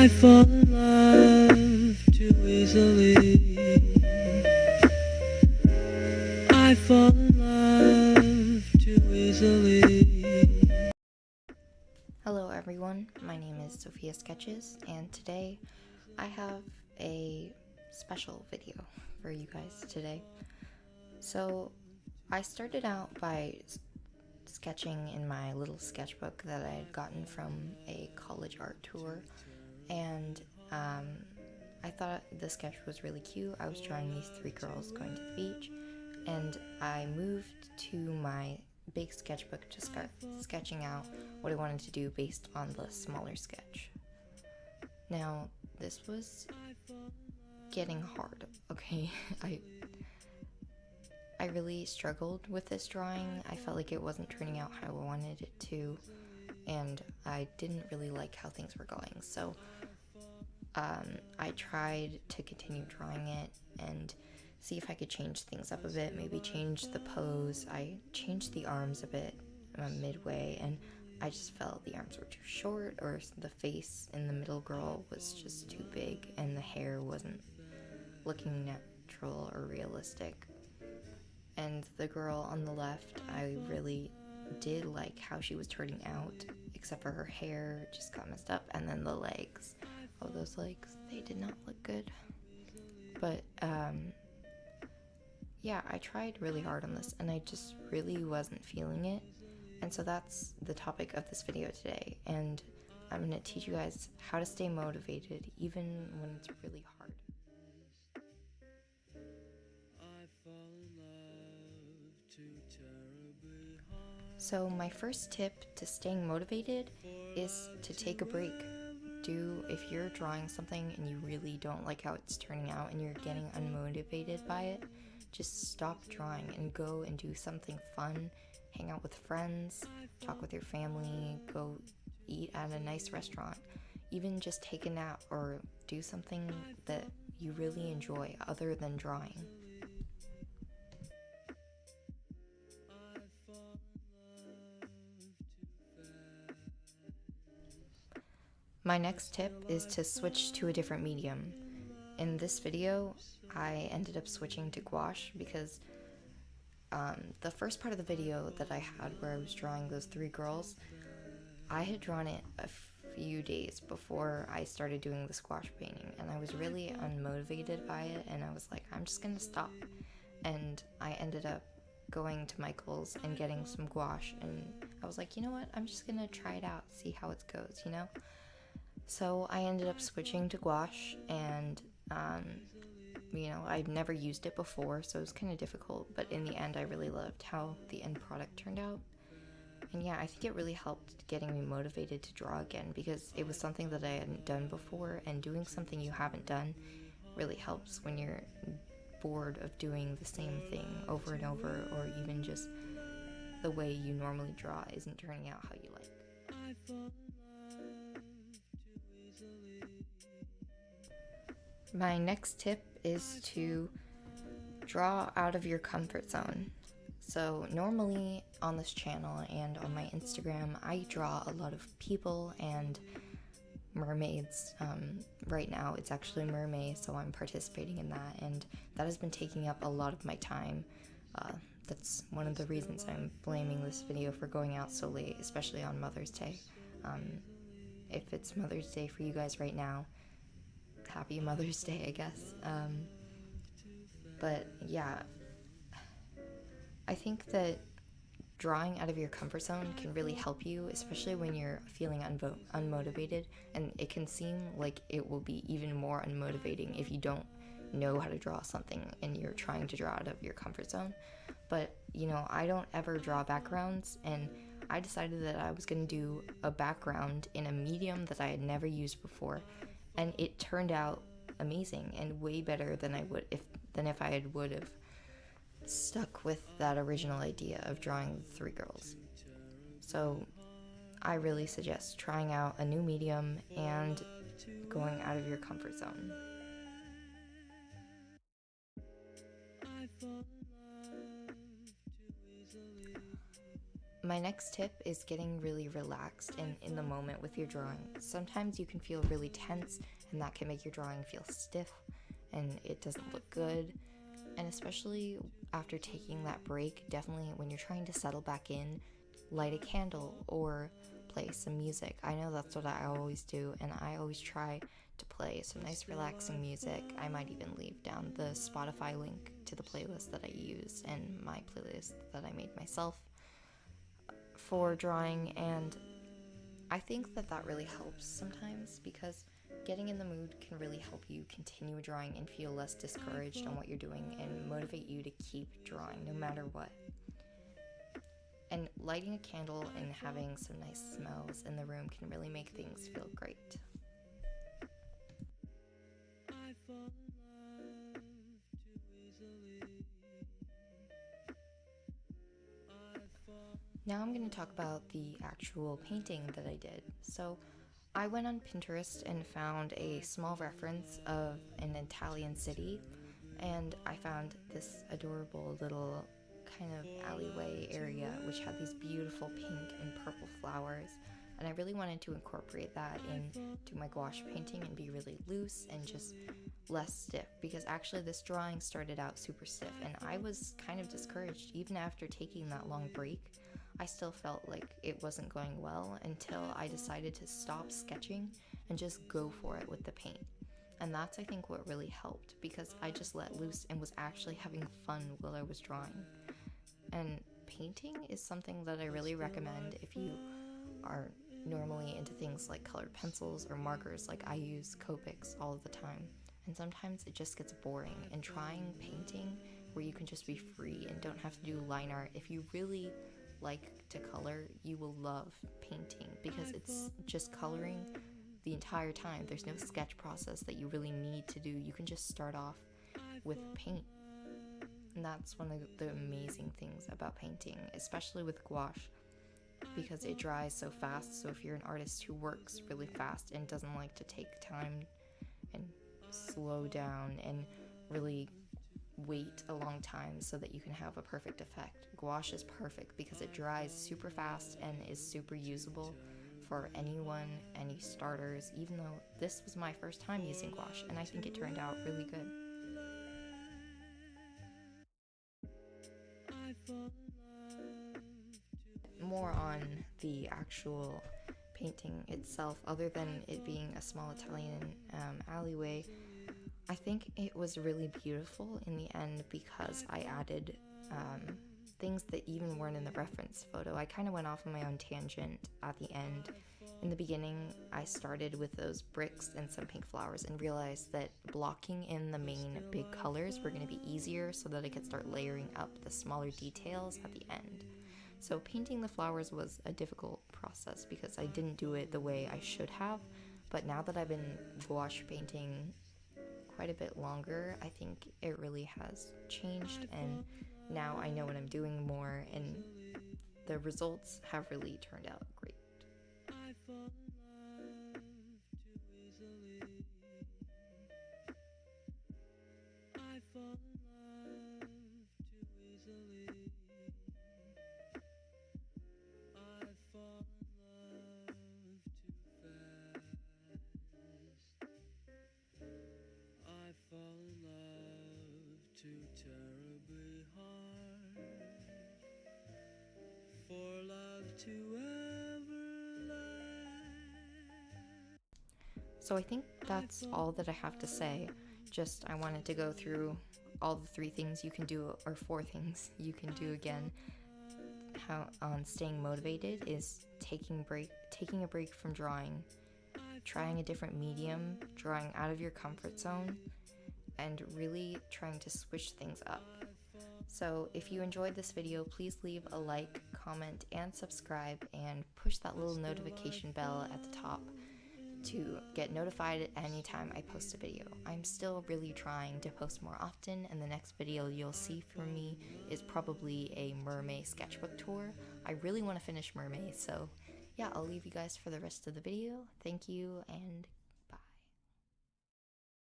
I fall in love too easily. I fall in love too easily. Hello everyone, my name is Sophia Sketches, and today I have a special video for you guys today. So I started out by sketching in my little sketchbook that I had gotten from a college art tour, and I thought the sketch was really cute. I was drawing these three girls going to the beach, and I moved to my big sketchbook to start sketching out what I wanted to do based on the smaller sketch. Now, this was getting hard, okay? I really struggled with this drawing. I felt like it wasn't turning out how I wanted it to, and I didn't really like how things were going. So I tried to continue drawing it and see if I could change things up a bit, maybe change the pose. I changed the arms a bit midway, and I just felt the arms were too short, or the face in the middle girl was just too big, and the hair wasn't looking natural or realistic. And the girl on the left, I really did like how she was turning out, except for her hair just got messed up, and then the legs. Oh, those legs, they did not look good. But yeah, I tried really hard on this, and I just really wasn't feeling it. And so that's the topic of this video today, and I'm going to teach you guys how to stay motivated even when it's really hard. So my first tip to staying motivated is to take a break. If you're drawing something and you really don't like how it's turning out and you're getting unmotivated by it, just stop drawing and go and do something fun. Hang out with friends, talk with your family, go eat at a nice restaurant, even just take a nap or do something that you really enjoy other than drawing. My next tip is to switch to a different medium. In this video, I ended up switching to gouache because the first part of the video that I had where I was drawing those three girls, I had drawn it a few days before I started doing the gouache painting, and I was really unmotivated by it, and I was like, I'm just gonna stop. And I ended up going to Michael's and getting some gouache, and I was like, you know what, I'm just gonna try it out, see how it goes, you know? So I ended up switching to gouache, and I'd never used it before, so it was kind of difficult, but in the end I really loved how the end product turned out. And yeah, I think it really helped getting me motivated to draw again, because it was something that I hadn't done before, and doing something you haven't done really helps when you're bored of doing the same thing over and over, or even just the way you normally draw isn't turning out how you like. My next tip is to draw out of your comfort zone. So normally on this channel and on my Instagram, I draw a lot of people and mermaids. Right now it's actually mermaids, so I'm participating in that, and that has been taking up a lot of my time. That's one of the reasons I'm blaming this video for going out so late, especially on Mother's Day. If it's Mother's Day for you guys right now, happy Mother's Day, I guess. But yeah, I think that drawing out of your comfort zone can really help you, especially when you're feeling unmotivated, and it can seem like it will be even more unmotivating if you don't know how to draw something and you're trying to draw out of your comfort zone. But I don't ever draw backgrounds, and I decided that I was going to do a background in a medium that I had never used before, and it turned out amazing and way better than if I would have stuck with that original idea of drawing the three girls. So I really suggest trying out a new medium and going out of your comfort zone. My next tip is getting really relaxed and in the moment with your drawing. Sometimes you can feel really tense, and that can make your drawing feel stiff and it doesn't look good. And especially after taking that break, definitely when you're trying to settle back in, light a candle or play some music. I know that's what I always do, and I always try to play some nice relaxing music. I might even leave down the Spotify link to the playlist that I use and my playlist that I made myself for drawing. And I think that that really helps sometimes, because getting in the mood can really help you continue drawing and feel less discouraged on what you're doing and motivate you to keep drawing no matter what. And lighting a candle and having some nice smells in the room can really make things feel great. I fall in love too easily. I fall. Now I'm going to talk about the actual painting that I did. So I went on Pinterest and found a small reference of an Italian city, and I found this adorable little kind of alleyway area which had these beautiful pink and purple flowers, and I really wanted to incorporate that into my gouache painting and be really loose and just less stiff, because actually this drawing started out super stiff and I was kind of discouraged. Even after taking that long break, I still felt like it wasn't going well until I decided to stop sketching and just go for it with the paint. And that's, I think, what really helped, because I just let loose and was actually having fun while I was drawing. And painting is something that I really recommend if you are normally into things like colored pencils or markers. Like I use Copics all the time, and sometimes it just gets boring. And trying painting where you can just be free and don't have to do line art, if you really like to color, you will love painting, because it's just coloring the entire time. There's no sketch process that you really need to do. You can just start off with paint. And that's one of the amazing things about painting, especially with gouache, because it dries so fast. So if you're an artist who works really fast and doesn't like to take time and slow down and really wait a long time so that you can have a perfect effect, gouache is perfect because it dries super fast and is super usable for anyone, any starters, even though this was my first time using gouache and I think it turned out really good. More on the actual painting itself, other than it being a small Italian alleyway, I think it was really beautiful in the end because I added things that even weren't in the reference photo. I kind of went off on my own tangent at the end. In the beginning, I started with those bricks and some pink flowers and realized that blocking in the main big colors were going to be easier so that I could start layering up the smaller details at the end. So painting the flowers was a difficult process because I didn't do it the way I should have, but now that I've been gouache painting quite a bit longer, I think it really has changed, and now I know what I'm doing more, and the results have really turned out great. I fall in love too easily. I fall in love too easily. I fall in love too fast. I fall in love too terribly hard for love to ever last. So I think that's all that I have to say. Just I wanted to go through all the 3 things you can do, or 4 things you can do again. How on staying motivated is taking a break from drawing, trying a different medium, drawing out of your comfort zone, and really trying to switch things up. So if you enjoyed this video, please leave a like, comment, and subscribe, and push that little notification bell at the top to get notified anytime I post a video. I'm still really trying to post more often, and the next video you'll see from me is probably a mermaid sketchbook tour. I really want to finish mermaid, so yeah, I'll leave you guys for the rest of the video. Thank you, and